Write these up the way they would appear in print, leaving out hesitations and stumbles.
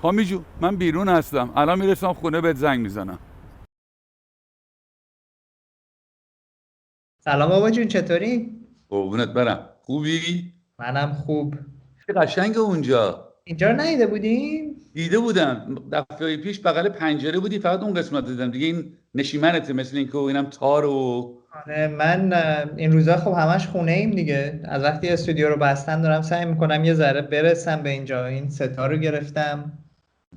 کامی جو من بیرون هستم، الان میرسم خونه بهت زنگ میزنم. سلام بابا جون، چطوری؟ قربونت برم. خوبی؟ منم خوب. چه قشنگه اونجا. اینجا رو ندیده بودیم؟ دیده بودم دفعه پیش بغل پنجره بودی، فقط اون قسمت دیدم دیگه. این نشیمنته مثل این که اینم تار و آره، من این روزا خب همش خونه ایم دیگه. از وقتی استودیو رو بستن دارم سعی میکنم یه ذره برسم به اینجا. این ستا رو گرفتم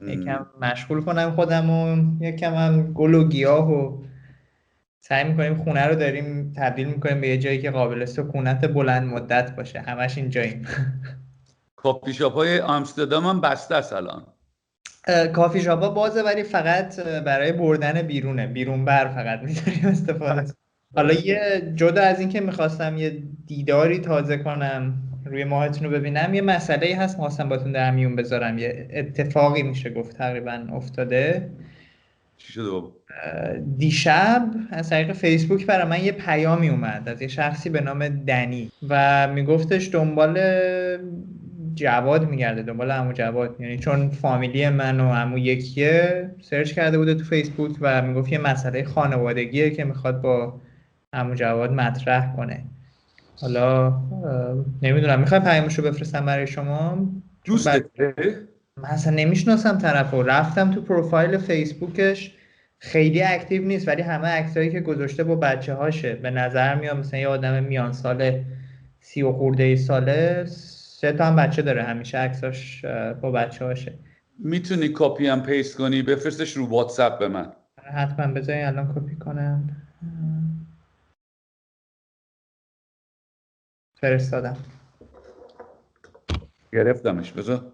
یکم مشغول کنم خودمون، یکم هم گل و گیاه و سعی میکنیم خونه رو داریم تبدیل میکنیم به یه جایی که قابل سکونت بلند مدت باشه. همش اینجاییم. کافی شاپ های آمستردام هم بسته است الان. کافی شاپا بازه ولی فقط برای بردن بیرونه، بیرون بر فقط میتونیم استفاده کنیم. حالا یه جدا از این که میخواستم یه دیداری تازه کنم، روی ماهتون رو ببینم، یه مسئله هست خواستم باتون در میون بذارم. یه اتفاقی میشه گفت تقریبا افتاده. چی شده بابا؟ دیشب از طریق فیسبوک برای من یه پیامی اومد از یه شخصی به نام دنی و میگفتش دنبال جواد میگرده، دنبال عمو جواد. یعنی چون فامیلی من و عمو یکیه، سرچ کرده بوده تو فیسبوک و میگفت یه مسئله خانوادگیه که میخواد با عمو جواد مطرح کنه. حالا نمیدونم میخوای پیامشو بفرستم برای شما؟ چون دوستته؟ من اصلا نمیشناسم طرفو. رفتم تو پروفایل فیسبوکش، خیلی اکتیو نیست ولی همه عکسایی که گذاشته با بچه هاشه. به نظر میاد مثلا یه آدم میان ساله، 30 و خورده ای ساله. 3 تا هم بچه داره، همیشه عکساش با بچه هاشه. میتونی کپی هم پیست کنی بفرستش رو واتساپ به من. حتما بذاری الان کپی کنم. فرستادم. گرفتمش، بذار.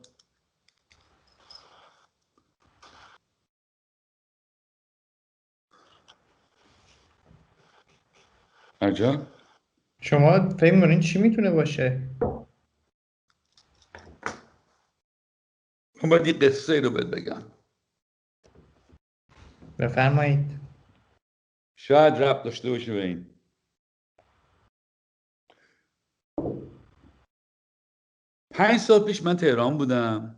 عجب. شما فکر می‌کنین چی میتونه باشه؟ من باید یه قصه رو بهت بگم. بفرمایید. شاید ربط داشته باشه به این. 5 سال پیش من تهران بودم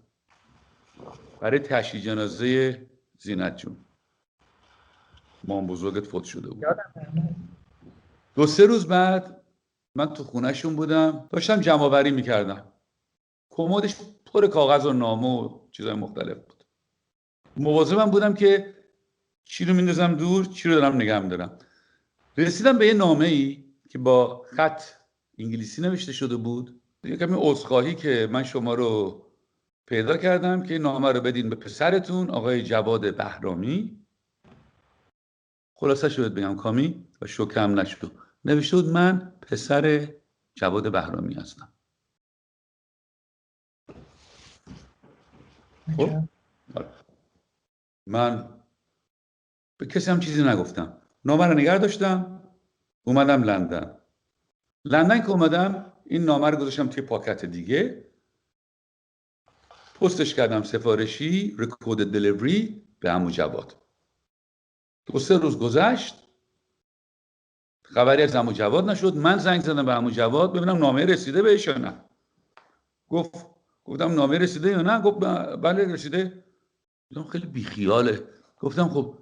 برای تشییع جنازه زینت جون، مام بزرگت فوت شده بود. یادم میاد. 2-3 روز بعد من تو خونهشون بودم، داشتم جمع آوری میکردم. کمدش پر کاغذ و نامه و چیزای مختلف بود. مواظبم بودم که چی رو میندازم دور، چی رو دارم نگه میدارم. رسیدم به یه نامه ای که با خط انگلیسی نوشته شده بود. یه کمی عذرخواهی که من شما رو پیدا کردم که این نامه رو بدین به پسرتون آقای جواد بهرامی. خلاصه شد بگم کامی و شکرم نشد. نوشته بود من پسر جواد بهرامی هستم. خب عجب. من به کسی هم چیزی نگفتم. نامه رو نگه داشتم، اومدم لندن. لندن که اومدم این نامه رو گذاشتم توی پاکت دیگه، پستش کردم سفارشی، رکورد دلیوری به عمو جواد. 2-3 روز گذشت، خبری از عمو جواد نشد. من زنگ زدم به عمو جواد ببینم نامه رسیده بهش یا نه. گفتم نامه رسیده یا نه؟ گفت بله رسیده. گفتم خیلی بیخیاله. گفتم خب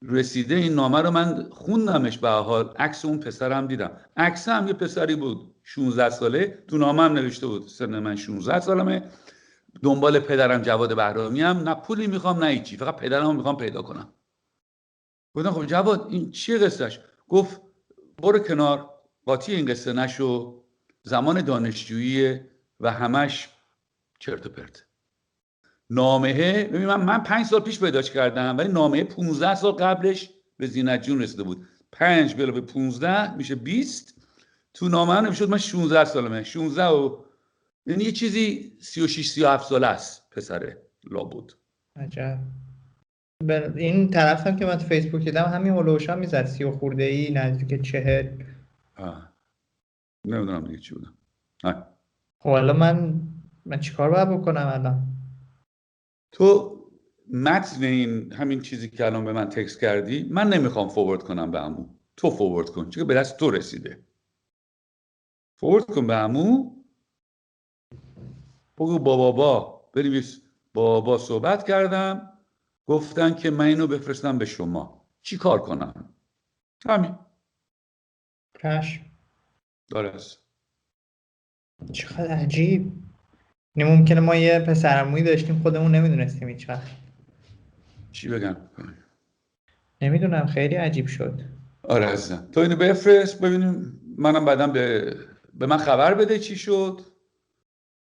رسیده، این نامه رو من خوندمش، به حال عکس اون پسرم دیدم. عکس هم یه پسری بود 16 ساله، تو نامه هم نوشته بود سن من 16 سالمه، دنبال پدرم جواد بهرامی هم، نه پولی میخوام نه هیچی، فقط پدرمو میخوام پیدا کنم. گفتم خب جواد این چیه قصهش؟ گفت برو کنار، قاطی این قصه نشو، زمان دانشجویی و همش چرت و پرت. نامه ببین من 5 سال پیش پیداش کردم ولی نامه 15 سال قبلش به زینت جون رسیده بود. 5 به 15 میشه 20. تو نامه هم نمیشد من 16 سالمه. 16 و یعنی یه چیزی 36-37 ساله است پسره لابد. عجب. این طرف هم که من تو فیسبوک دیدم همین هلوش ها میزد، 30 و خورده ای نزدیک 40. نمیدونم دیگه چی بودم. خب حالا من چیکار باید بکنم الان؟ تو متن این همین چیزی که الان به من تکست کردی من نمیخوام فورورد کنم به عمو، تو فورورد کن چون به دست تو رسیده. فورورد کن به عمو، بگو بابا بنویس با صحبت کردم، گفتن که من اینو بفرستم به شما، چی کار کنم؟ همین. چشم. درست. چقدر عجیب. یعنی ممکنه ما یه پسرعمویی داشتیم خودمون نمیدونستیم هیچ وقت. چی بگم؟ نمیدونم، خیلی عجیب شد. آره عزیزم، تو اینو بفرست ببینیم، منم بعدم به من خبر بده چی شد.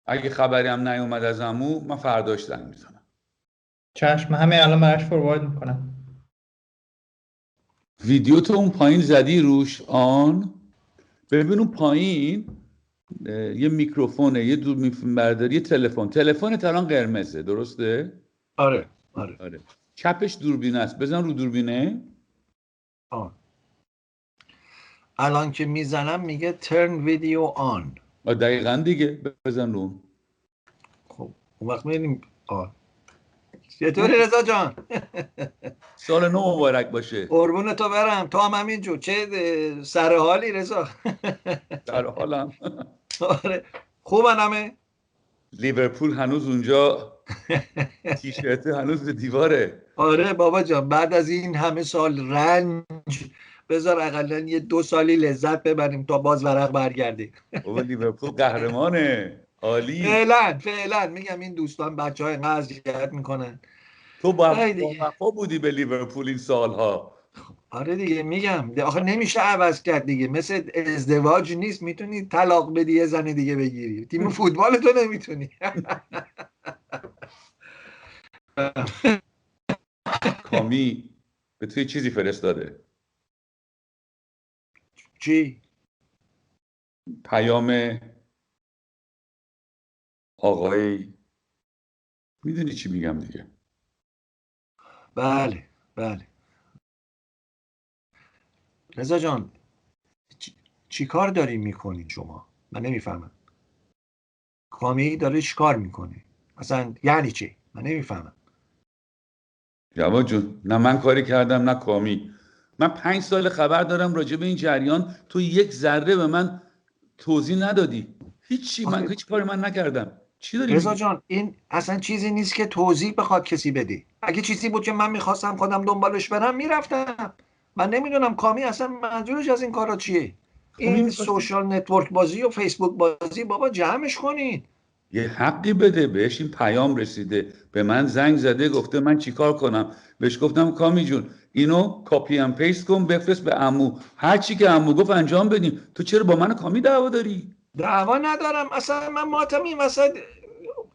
اگه خبری هم نیومد از عمو، من فرداش زنگ میزنم. چشم، همه الان براش فوروارد میکنم. ویدیو تو اون پایین زدی روش آن؟ ببین اون پایین یه میکروفونه، یه دوربین برداری، یه تلفنت الان قرمزه، درسته؟ آره. چپش دوربین است، بزن رو دوربینه. الان که میزنم میگه turn video on. دقیقاً دیگه، بزن رو. خب اون وقت میریم. چطوری رضا جان؟ سال نو مبارک باشه. قربون تو برم، تو هم همینجور. چه سرحالی رضا؟ در حالم. آره خوبن همه؟ لیورپول هنوز اونجا، تیشرت هنوز به دیواره. آره بابا جان، بعد از این همه سال رنج بذار اقلا یه 2 سالی لذت ببریم تا باز ورق برگرده. بابا لیورپول قهرمانه، عالی. فعلا میگم این دوستان بچه‌ها اینقدر اذیت میکنن. تو با وفا بودی به لیورپول این سالها. آره دیگه میگم آخه نمیشه عوض کرد دیگه، مثل ازدواج نیست میتونی طلاق بدی یه زن دیگه بگیری، تیم فوتبال تو نمیتونی. کامی به توی چیزی فرستاده. چی؟ پیام آقای، میدونی چی میگم دیگه. بله رضا جان، چی کار داری میکنی شما؟ من نمیفهمم. کامی داره چی کار میکنه اصلا؟ یعنی چی؟ من نمیفهمم. جواد جون، نه من کاری کردم نه کامی. من 5 سال خبر دارم راجع به این جریان، تو یک ذره به من توضیح ندادی. هیچی، من هیچ کاری من نکردم. چی داری رضا میگی؟ جان این اصلا چیزی نیست که توضیح بخواد کسی بده. اگه چیزی بود که من میخواستم خودم دنبالش برم میرفتم. من نمیدونم کامی اصلا منظورش از این کارا چیه. این سوشال نتورک بازی و فیسبوک بازی بابا جمعش کنین. یه حقی بده بهش. این پیام رسیده، به من زنگ زده، گفته من چیکار کنم. بهش گفتم کامی جون اینو کاپی ام پیست کن بفرست به عمو، هر چی که عمو گفت انجام بدیم. تو چرا با من کامی دعوا داری؟ دعوا ندارم اصلا، من ماتمی مثلا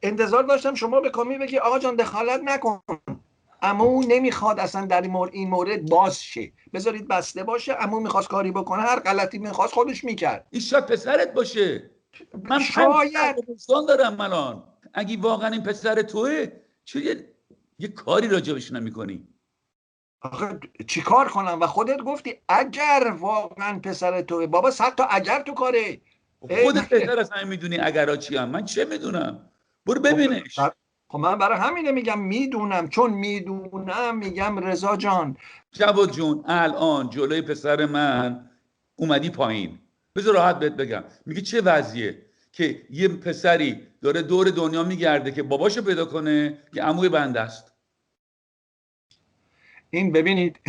انتظار داشتم شما به کامی بگی آقا جان دخالت نکن، عمو نمیخواد اصلا در این مورد باز شه، بذارید بسته باشه. عمو میخواست کاری بکنه، هر غلطی میخواست خودش میکرد. این شاید پسرت باشه. من شاید. دوستان دارم الان. اگه واقعا این پسر توه، چرا یه کاری راجبش نمی‌کنی؟ آخه چی کار کنم؟ و خودت گفتی اگر واقعا پسر توه. بابا 100 تا اگر تو کاره. خودت بهتر از همین میدونی اگرها چی هم. من چه میدونم؟ برو ببینش. خب من برای همینه میگم میدونم، چون میدونم میگم رضا جان. جواد جون الان جلوی پسر من اومدی پایین، بذار راحت بهت بگم. میگه چه وضعیه که یه پسری داره دور دنیا میگرده که باباشو پیدا کنه که عموی بنده است. این ببینید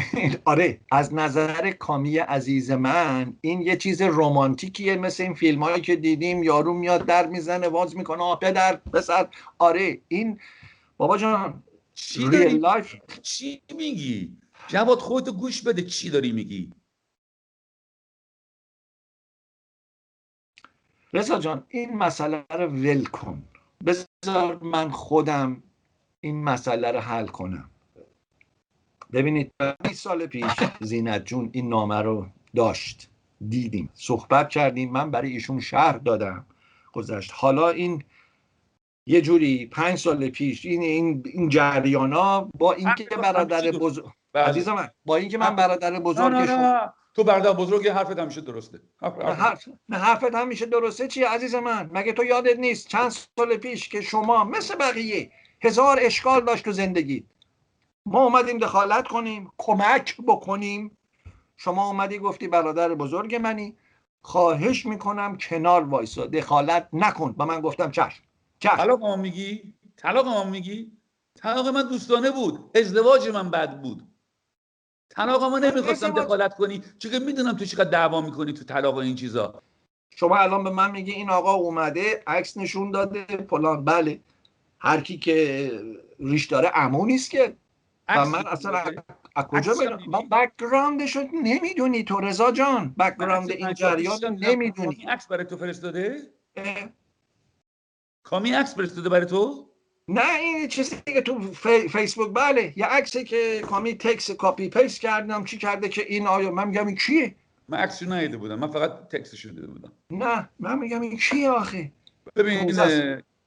آره از نظر کامی عزیز من این یه چیز رمانتیکیه، مثل این فیلم هایی که دیدیم یارو میاد در میزنه واز میکنه پدر پسر. آره این بابا جان چی ریل داری لایف. چی میگی؟ جواد خودتو گوش بده، چی داری میگی؟ رضا جان این مسئله رو ول کن، بذار من خودم این مسئله رو حل کنم. ببینید 20 سال پیش زینت جون این نامه رو داشت، دیدیم، صحبت کردیم، من برای ایشون شرح دادم، گذشت. حالا این یه جوری 5 سال پیش این جریانا با اینکه برادر بزرگ عزیز من، با اینکه من برادر بزرگ شما، تو برادر بزرگ، حرفت همیشه درسته. حرفت همیشه درسته. چیه عزیز من؟ مگه تو یادت نیست چند سال پیش که شما مثل بقیه 1000 اشکال داشت تو زندگی، ما اومدیم دخالت کنیم، کمک بکنیم، شما اومدی گفتی برادر بزرگ منی، خواهش میکنم کنار وایسا، دخالت نکن. با من گفتم چشم. طلاق ما میگی؟ طلاق من دوستانه بود، ازدواج من بد بود. طلاق ما نمیخواستم دخالت کنی، چون که میدونم تو چقدر دعوا میکنی تو طلاق و این چیزا. شما الان به من میگی این آقا اومده عکس نشون داده فلان. بله، هر کی که ریش داره عمو نیست که. و من اصلا از کجا بدونم؟ من بک‌گراندش رو نمیدونی تو رضا جان، بک‌گراند این جریان رو نمیدونی. کامی عکس برای تو فرستاده؟ کامی عکس فرستاده برای تو؟ نه این چیزی که تو فیسبوک، بله یه عکسی که کامی تکس کاپی پیست کردم چی کرده که این آیا، من میگم این کیه؟ من عکسشو ندیده بودم، من فقط تکستشو دیده بودم. نه من میگم این کیه آخه؟ ببین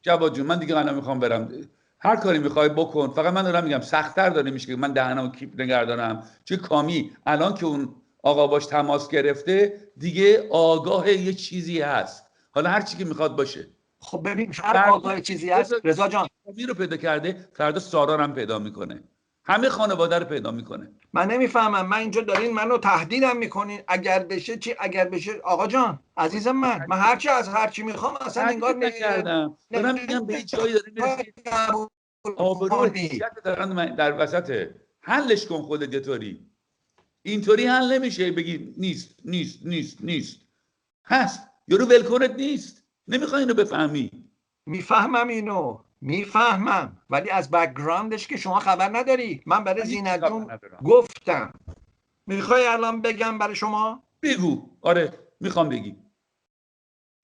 جواد جون، من دیگه الان میخوام برم، هر کاری میخوای بکن، فقط من دارم میگم سخت‌تر داره میشه که من دهنمو کیپ نگردانم، چون کامی الان که اون آقا باش تماس گرفته دیگه آگاه یه چیزی هست، حالا هر چی که میخواد باشه. خب ببین هر آگاه چیزی هست رضا جان، کامی رو پیدا کرده، فردا سارا رو هم پیدا میکنه، همه خانواده رو پیدا میکنه. من نمیفهمم، من اینجا دارین منو تهدیدم میکنین اگر بشه چی، اگر بشه آقا جان عزیزم، من هرچی از هرچی میخوام اصلا انگار نکردم، دارم میگم به این جایی داری میرسی آبرو و حیثیت دارن در وسطه، حلش کن خودت. یه طوری اینطوری حل نمیشه بگی نیست نیست نیست نیست، هست یارو ولکنت نیست، نمیخوای اینو بفهمی. میفهمم اینو، میفهمم، ولی از بک‌گراندش که شما خبر نداری. من برای زینت جون گفتم، میخوای الان بگم برای شما؟ بگو. آره میخوام بگی.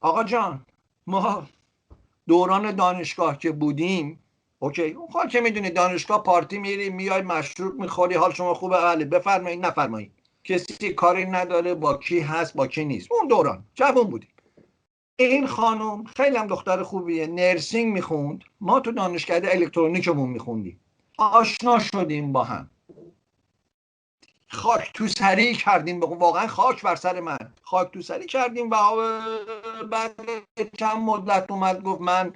آقا جان ما دوران دانشگاه که بودیم، اوکی، اون کار که میدونی دانشگاه پارتی میری میای مشروب میخوری، حال شما خوبه، بله بفرمایید نفرمایید، کسی کاری نداره با کی هست با کی نیست. اون دوران جوان بودیم. این خانم خیلی هم دختر خوبیه، نرسینگ میخوند، ما تو دانشکده الکترونیکمون میخوندیم، آشنا شدیم با هم، خاک تو سری کردیم، واقعا خاک بر سر من، خاک تو سری کردیم. و بعد چند مدت اومد گفت من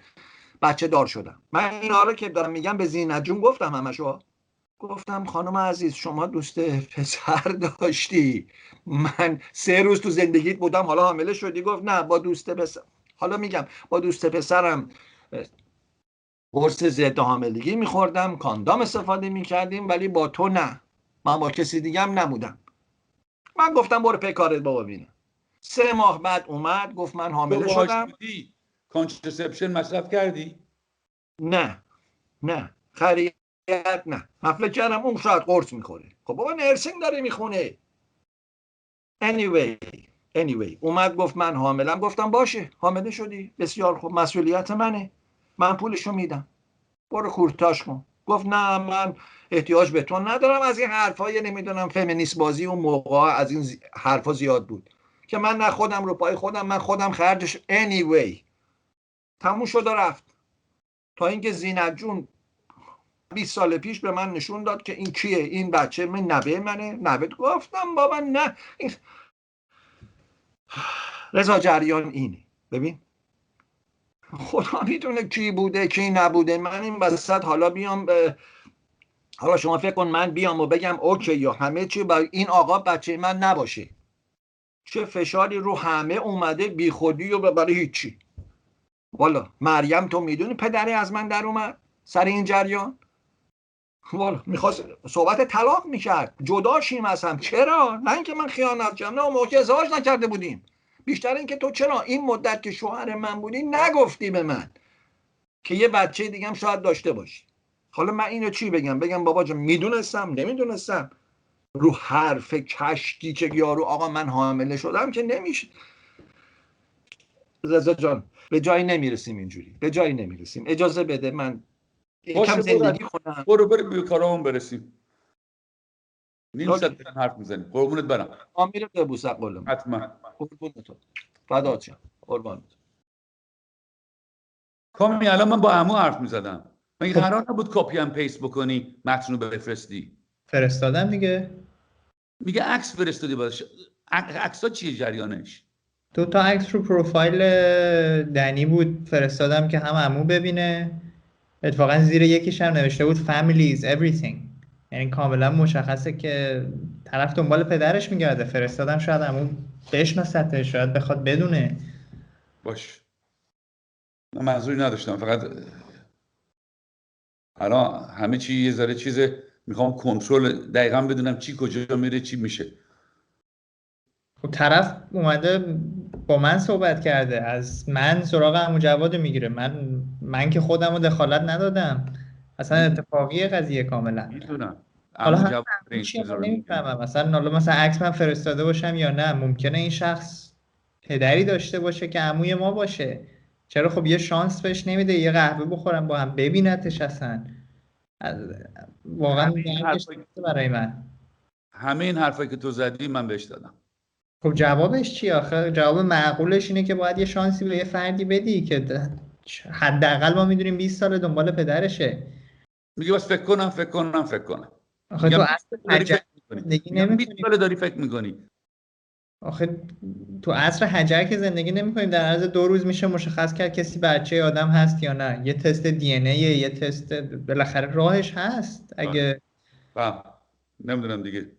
بچه دار شدم. من اینا رو که دارم میگم به زینت جون گفتم همشو، گفتم خانم عزیز شما دوست پسر داشتی، من 3 روز تو زندگیت بودم حالا حامله شدی؟ گفت نه با دوست پسر، حالا میگم با دوست پسرم قرص ضد حاملگی میخوردم، کاندام استفاده میکردیم، ولی با تو نه، من با کسی دیگه هم نبودم. من گفتم برو پی کارت بابا بینه. 3 ماه بعد اومد گفت من حامله شدم. کانترسپشن مصرف کردی؟ نه خرید نه، من فکر کردم اون شاید قرص میخوره. خب بابا نرسینگ داره میخونه. anyway اومد گفت من حاملم. گفتم باشه حامله شدی بسیار خوب، مسئولیت منه، من پولشو میدم، برو کورتاش کن. گفت نه من احتیاج به تو ندارم. از این حرفای نمیدونم فمینیست بازی اون موقع از این حرفا زیاد بود که من نه خودم رو پای خودم، من خودم خرجش. anyway تموم شد و رفت. تا اینکه زینت جون 20 سال پیش به من نشون داد که این کیه، این بچه من نوه منه. نوه گفتم بابا نه، رضا جریان اینه. ببین خدا میدونه کی بوده کی نبوده. من این وسط حالا بیام حالا شما فکر کن من بیام و بگم اوکی یا همه چی با این آقا بچه من نباشه، چه فشاری رو همه اومده بی خودی و برای هیچی. والا مریم تو میدونی پدری از من در اومد سر این جریان، والا میخواست صحبت طلاق میکرد جدا شیم از هم. چرا؟ نه اینکه من خیانت کردم، نه موقع ازدواج نکرده بودیم، بیشتر اینکه تو چرا این مدت که شوهر من بودی نگفتی به من که یه بچه دیگه هم شاید داشته باشی. حالا من اینو چی بگم بابا جان میدونستم نمیدونستم، رو حرف کشتی که یارو آقا من حامله شدم که نمیشه. رضا جان به جایی نمیرسیم، اینجوری به جایی نمیرسیم. اجازه بده من یکم زندگی کنم. برو به کارامون برسیم. نیم ساعت حرف میزنیم. قربونت برم. آمیر ببوس قولم. حتما. قربونت تو. فدات شم. قربانت. کامی الان من با عمو حرف میزدم. مگه قرار نبود کپی ام پیست بکنی متن رو بفرستی؟ فرستادم دیگه. میگه عکس فرستادی باش. عکس‌ها چیه جریانش؟ 2 تا عکس رو پروفایل دنی بود فرستادم که هم عمو ببینه. اتفاقا زیر یکیش هم نوشته بود family is everything، یعنی کاملا مشخصه که طرف دنبال پدرش میگرده. فرستادم شاید عمو بشناسته، شاید بخواد بدونه. باش، من منظوری نداشتم، فقط الان همه چی یه ذره چیزه، میخوام کنترل دقیقا بدونم چی کجا میره چی میشه. خب طرف اومده با من صحبت کرده، از من سراغ عمو جواد میگیره، من که خودم رو دخالت ندادم، اصلا اتفاقی قضیه کاملا. میدونم حالا عمو جواد همین این چیه چیزا من رو میگه. نمیفهمم، مثلا عکس من فرستاده باشم یا نه، ممکنه این شخص پدری داشته باشه که عموی ما باشه، چرا خب یه شانس بهش نمیده یه قهوه بخورم با هم ببینتش اصلا؟ واقعا درکش نمیشه برای من. همه این حرفایی که تو زدی من بهش دادم. خب جوابش چی آخه؟ جواب معقولش اینه که باید یه شانسی به یه فردی بدی که حداقل ما میدونیم 20 سال دنبال پدرشه. میگه بس فکر کنم. آخه میگم تو 20 اصل سال داری حجر فکر میکنی. زندگی میگم 20 نمی‌کنیم. سال داری فکر میکنی. آخه تو عصر حجر که زندگی نمی‌کنیم، در عرض 2 روز میشه مشخص کرد کسی بچه آدم هست یا نه. یه تست دی ان ای، یه تست بالاخره راهش هست. اگه نمیدونم دیگه.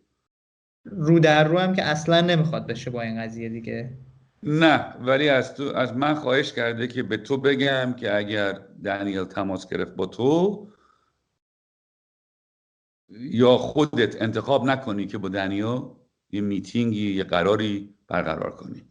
رو در رو هم که اصلا نمیخواد بشه با این قضیه دیگه. نه ولی از من خواهش کرده که به تو بگم که اگر دنیل تماس گرفت با تو یا خودت انتخاب نکنی که با دنیل یه میتینگی یه قراری برقرار کنی.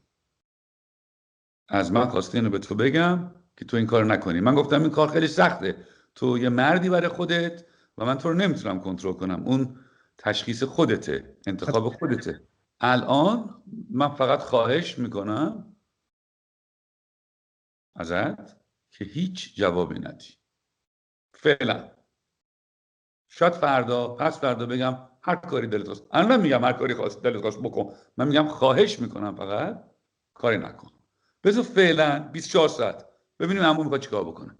از من خواسته اینو به تو بگم که تو این کار نکنی. من گفتم این کار خیلی سخته، تو یه مردی برای خودت و من تو رو نمیتونم کنترل کنم، اون تشخیص خودته، انتخاب خودته. الان من فقط خواهش میکنم ازت که هیچ جوابی ندی فعلا. شاید فردا پس فردا بگم هر کاری دلت خواست. الان میگم هر کاری خواست دلت خواست بکن، من میگم خواهش میکنم فقط کاری نکن. بذار فعلا 24 ساعت ببینیم عمو میخواد چیکار بکنه.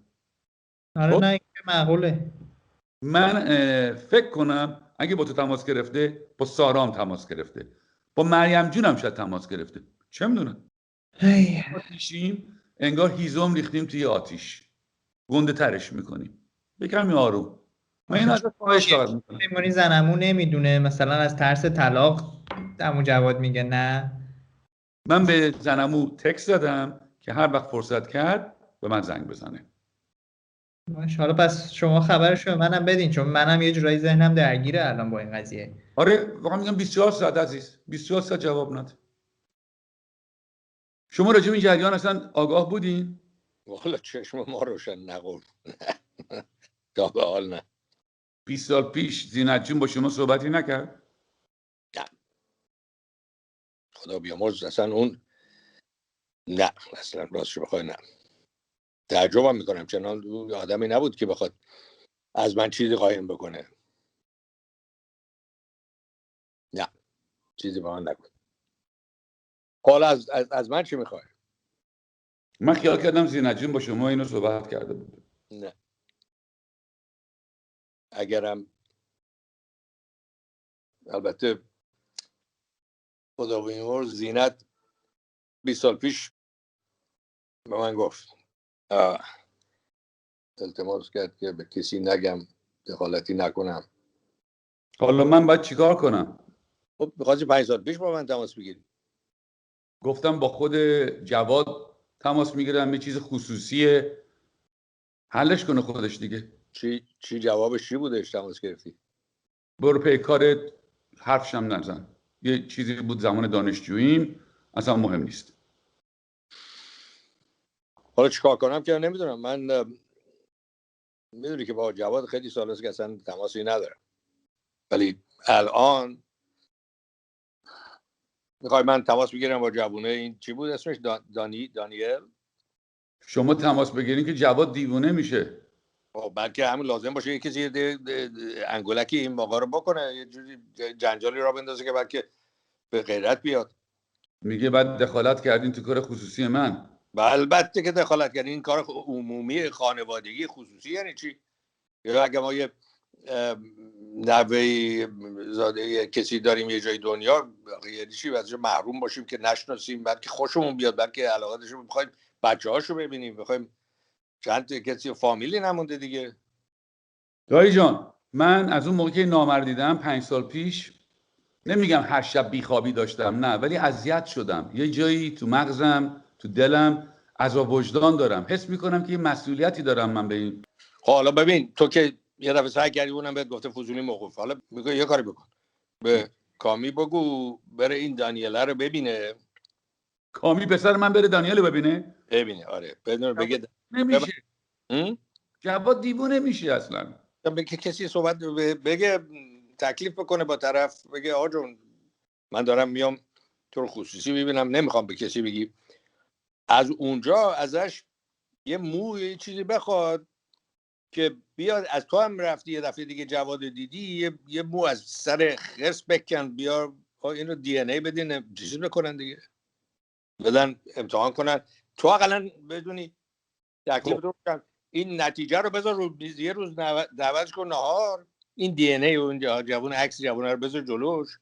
آره خب نه این که معقوله. من فکر کنم اگه با تو تماس گرفته با سارام تماس گرفته، با مریم جونم شاید تماس گرفته، چه میدونم. آتیشیم انگار هیزم ریختیم توی آتیش، گنده ترش میکنیم. بکمی آروم. من این ازت خواهش فقط میکنم. میمونی زنمون نمیدونه مثلا از ترس طلاق عمو جواد میگه نه؟ من به زنمو تکست دادم که هر وقت فرصت کرد به من زنگ بزنه. باشه، حالا پس شما خبرشو به منم بدین، چون منم یه جورایی ذهنم درگیره الان با این قضیه. آره واقعا میگم 24 ساعت عزیز، 24 ساعت جواب نده. شما راجع به این جریان اصلا آگاه بودین؟ والا چشم ما روشن نقول. تا به حال نه. 20 سال پیش زینت جون با شما صحبتی نکرد؟ نه خدا بیامرز اصلا اون نه اصلا راستش بخوای نه. تعجبم میکنم چنان آدمی نبود که بخواد از من چیزی قایم بکنه. نه چیزی به من نگو. حالا از من چی میخوای؟ من خیال کردم زینت جون با شما اینو صحبت کرده بود. نه اگرم البته خدا بیامرز زینت 20 سال پیش به من گفت التماس کرد که به کسی نگم، دخالتی نکنم. حالا من باید چیکار کنم؟ خب می‌خواستی 5 سال پیش با من تماس بگیری. گفتم با خود جواد تماس میگیرم، یه چیز خصوصیه، حلش کنه خودش دیگه. چی جوابش چی بودش تماس گرفتی؟ برو پی کارت، حرفشم نزن. یه چیزی بود زمان دانشجوییم، اصلا مهم نیست. حالا چیکار کنم که نمیدونم. من میدونی که با جواد خیلی سال است که اصلا تماسی ندارم، ولی الان میخوای من تماس بگیرم با جوونه این چی بود اسمش؟ دانیل. شما تماس بگیرین که جواد دیوونه میشه. بلکه همین لازم باشه یه کسی انگولکی این موقع رو بکنه، یه جوری جنجالی را بندازه که بلکه به غیرت بیاد. میگه بعد دخالت کردین تو کار خصوصی من. البته که دخالت کردین، این کار عمومی خانوادگی خصوصی یعنی چی؟ یا اگه ما یه نوه زاده کسی داریم یه جای دنیا، یعنی چی ازش محروم باشیم که نشناسیم، بلکه خوشمون بیاد، بلکه علاقاتشو بخوایم بچه‌هاشو ببینیم، بخوایم چند کسی فامیلی نمونده دیگه. دایی جان من از اون موقع که نامرد دیدم 5 سال پیش، نمیگم هر شب بیخوابی داشتم نه، ولی اذیت شدم. یه جایی تو مغزم تو دلم عذاب وجدان دارم، حس میکنم که یه مسئولیتی دارم من به این. حالا ببین تو که یه دفعه سعی کردی اونم بهت گفته فضولی موقوف، حالا میگه یه کاری بکن، به کامی بگو بره این دانیله رو ببینه. کامی پسر من بره دانیل ببینه؟ آره بدون بگه نمیشه. جواد دیوونه میشه اصلا. بگه کسی صحبت بگه تکلیف بکنه با طرف، بگه آقا جون من دارم میام تو رو خصوصی ببینم، نمیخوام به کسی بگی. از اونجا ازش یه چیزی بخواد که بیاد، از تو هم رفتی یه دفعه دیگه جواد دیدی، یه مو از سر خرس بکن، بیار اینو دی ان ای بدین چیز بکنن دیگه، بدن امتحان کنن. تو اقلا بدونی تکلیف رو این نتیجه رو بذار یه روز دعوتش کن نهار، این دی ان ای اونجا جوون عکس جوونه رو بذار جلوش،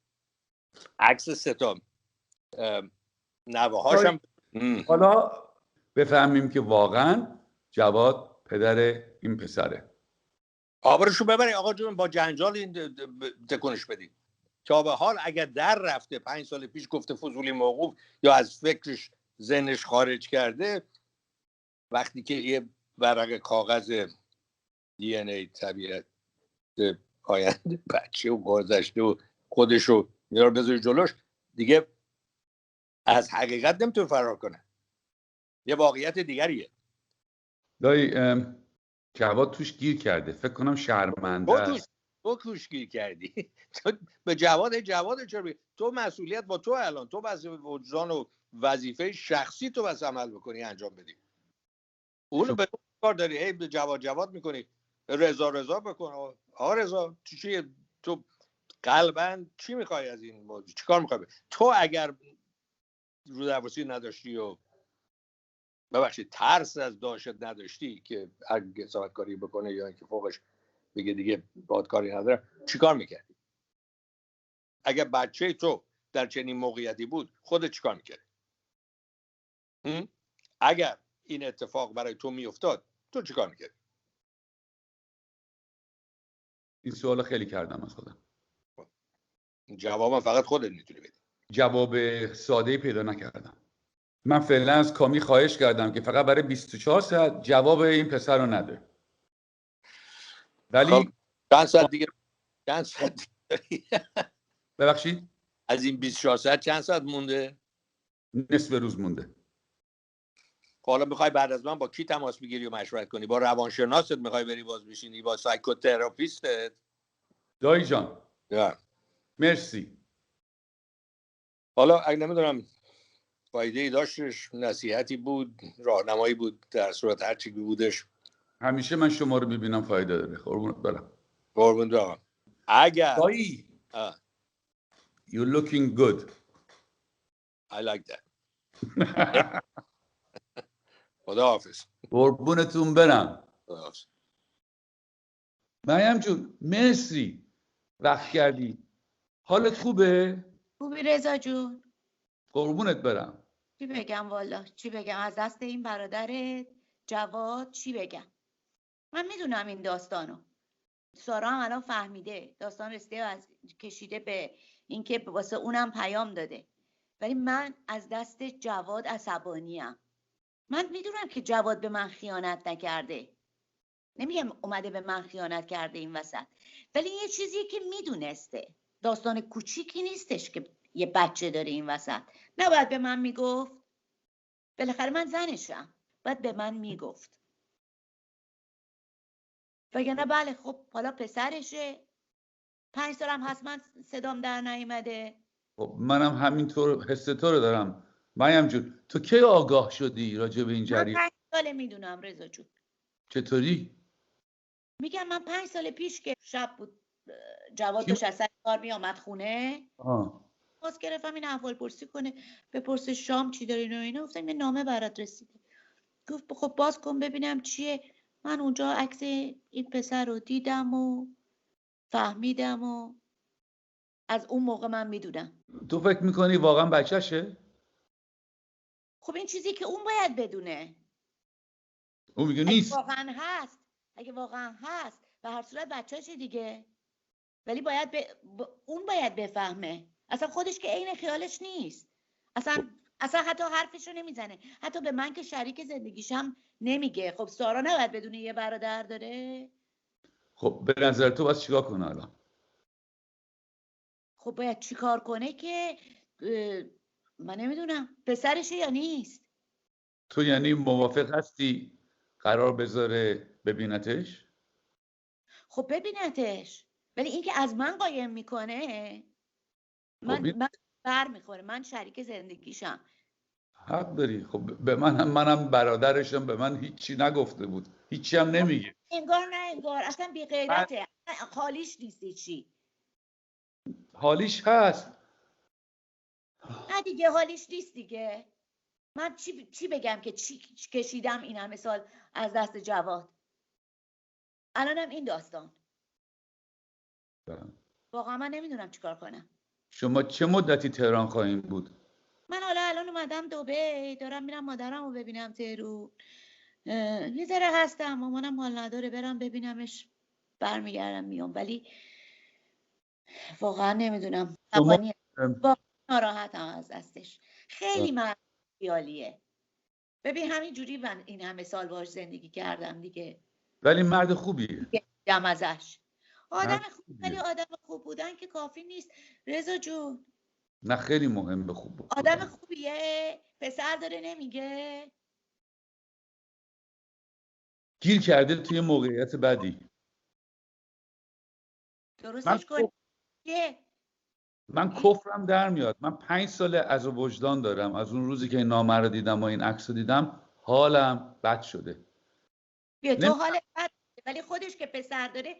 عکس ستا نوه‌هاشم، حالا بفهمیم که واقعا جواد پدر این پسره. آبروشو ببری آقا جون، با جنجال این تکونش بدی. تا به حال اگر در رفته 5 سال پیش گفته فضولی موقوف یا از فکرش ذهنش خارج کرده، وقتی که یه ورق کاغذ دی ان ای طبیعت آینده بچه و گذشته و خودشو میاره بذاری جلوش، دیگه از حقیقت نمیتونه فرار کنه، یه واقعیت دیگریه. دایی جواد توش گیر کرده، فکر کنم شرمنده است. تو توش گیر کردی. تو به جواد چرا تو مسئولیت با تو، الان تو بس وجدان و وظیفه شخصی تو بس عمل بکنی انجام بدی. اونو به کار داری هی به جواد میکنی، رضا بکن. آقا رضا تو قلباً چی میخوای از این موضوع؟ چیکار میخوای؟ تو اگر رو درواسی نداشتی و ببخشید ترس از داشت نداشتی که اگه حسابت کاری بکنه یا اینکه فوقش بگه دیگه باهات کاری نداره، چیکار میکردی؟ اگر بچه تو در چنین موقعیتی بود خودت چیکار میکردی؟ اگر این اتفاق برای تو میافتاد تو چیکار میکردی؟ این سوال خیلی کردم از خودم. جوابم فقط خودت میتونی بدی. جواب ساده‌ای پیدا نکردم. من فعلا از کامی خواهش کردم که فقط برای 24 ساعت جواب این پسر رو نده. ولی چند ساعت دیگه ببخشید از این 24 ساعت چند ساعت مونده؟ نصف روز مونده. حالا میخوای بعد از من با کی تماس بگیری و مشورت کنی؟ با روانشناست میخوای بری باز بشینی؟ با سایکوتراپیستت؟ دایی جان یا مرسی. حالا اگه نمیدونم فایده ای داشتش، نصیحتی بود، راهنمایی بود، در صورت هر چی بودش، همیشه من شما رو ببینم فایده داره. قربونت برم. قربون دارم. اگر دایی you're looking good. I like that. خداحافظ. قربونتون برم. خداحافظ. مریم جون مرسی وقت کردی. حالت خوبه؟ خوبی رضا جون؟ قربونت برم. چی بگم والا، چی بگم از دست این برادر جواد؟ چی بگم؟ من میدونم این داستانو، سارا هم الان فهمیده، داستان رسیده از کشیده به اینکه واسه اونم پیام داده، ولی من از دست جواد عصبانیم. من میدونم که جواد به من خیانت نکرده، نمیگم اومده به من خیانت کرده این وسط، ولی یه چیزیه که میدونسته، داستان کوچیکی نیستش که یه بچه داره این وسط. نباید به من میگفت؟ بالاخره من زنشم، باید به من میگفت. وگرنه بله خب حالا پسرشه، 5 سالم هست من صدام در نیامده. خب منم همینطور حس تو رو دارم. مریم جون تو کی آگاه شدی راجع به این جریان؟ من 5 ساله میدونم رضا جون. چطوری؟ میگم من 5 سال پیش که شب بود جواد داشت از سر کار میامد خونه، باز گرفتم این احوال پرسی کنه، بپرسه شام چی دارین و اینا. گفتم یه نامه برات رسیده. گفت خب باز کن ببینم چیه. من اونجا عکس این پسر رو دیدم و فهمیدم و از اون موقع من میدونم. تو فکر میکنی واقعا بچهشه؟ خب این چیزی که اون باید بدونه. اون میگه نیست. اگه واقعا هست به هر صورت بچه‌شه دیگه، ولی باید اون باید بفهمه. اصلا خودش که عین خیالش نیست، اصلا حتی حرفشو نمیزنه، حتی به من که شریک زندگیشم نمیگه. خب سارا نباید بدونه یه برادر داره؟ خب به نظر تو باید چیکار کنه الان؟ خب باید چیکار کنه که من نمیدونم پسرشه یا نیست. تو یعنی موافق هستی قرار بذاره ببینتش؟ خب ببینتش، ولی اینکه از من قایم میکنه من بر میخوره، من شریک زندگیشم. حق داری. خب به منم برادرشم، به من هیچی نگفته بود، هیچی هم نمیگه. انگار نه انگار، اصلا بی غیرته، حالیش نیستی چی؟ حالیش هست. نه دیگه حالیش نیست دیگه. من چی بگم که چی کشیدم این همه سال از دست جواد، الانم این داستان. واقعا من نمیدونم چیکار کنم. شما چه مدتی تهران خواهیم بود؟ من حالا الان اومدم دبی، دارم میرم مادرم رو ببینم تهران. یه ذره هستم، مامانم حال نداره، برم ببینمش برمیگردم میام، ولی واقعا نمیدونم. ناراحتم از دستش، خیلی من خیالیه. ببین همین جوری من این همه سال باهاش زندگی کردم دیگه. ولی مرد خوبیه. دیدم ازش آدم خوب، ولی آدم خوب بودن که کافی نیست رضا جون. نه خیلی مهمه خوب بودن. آدم خوبیه، پسر داره نمیگه. گیر کرده توی موقعیت بدی. درستش کن. من کفرم در میاد. من 5 سال از وجدان دارم از اون روزی که این نامه رو دیدم و این عکس رو دیدم، حالم بد شده. بیا تو حالت بد، ولی خودش که پسر داره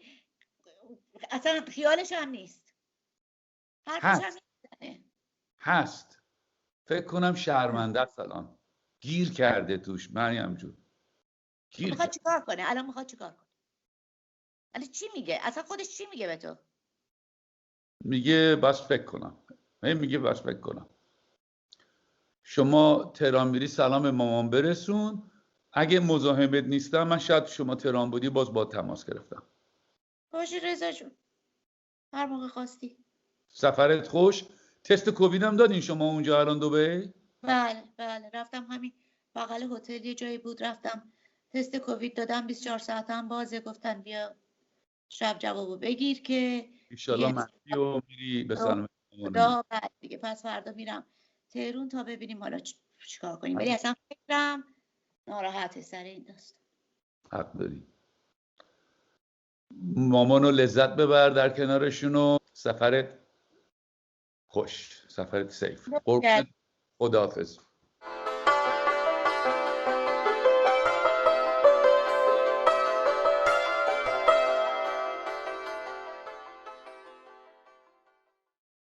اصلا خیالش هم نیست، حرفش هم نمیزنه. هست. فکر کنم شرمنده است الان. گیر کرده توش مریم جون. میخواد چیکار کنه الان؟ میخواد چیکار کنه؟ ولی چی میگه؟ اصلا خودش چی میگه به تو؟ میگه بس فکر کنم. میگه بس فکر کنم. شما تهران میری سلام مامان برسون. اگه مزاحمت نیستم، من شاید شما تهران بودی باز با تماس گرفتم. باشه رضا جون، هر موقع خواستی. سفرت خوش. تست کووید هم دادین شما اونجا الان دبی؟ بله رفتم، همین بغل هتل یه جایی بود، رفتم تست کووید دادم. 24 ساعتم بازه، گفتن بیا شب جوابو بگیر که ان شاءالله منفی و میری به سلامت خدا. بعد دیگه پس فردا میرم تهران تا ببینیم حالا چیکار کنیم، ولی اصلا فکرم ناراحته سر این داستان. حق داری. مامانو لذت ببر در کنارشون و سفرت خوش، سفرت سیف. قربونت. خداحافظ.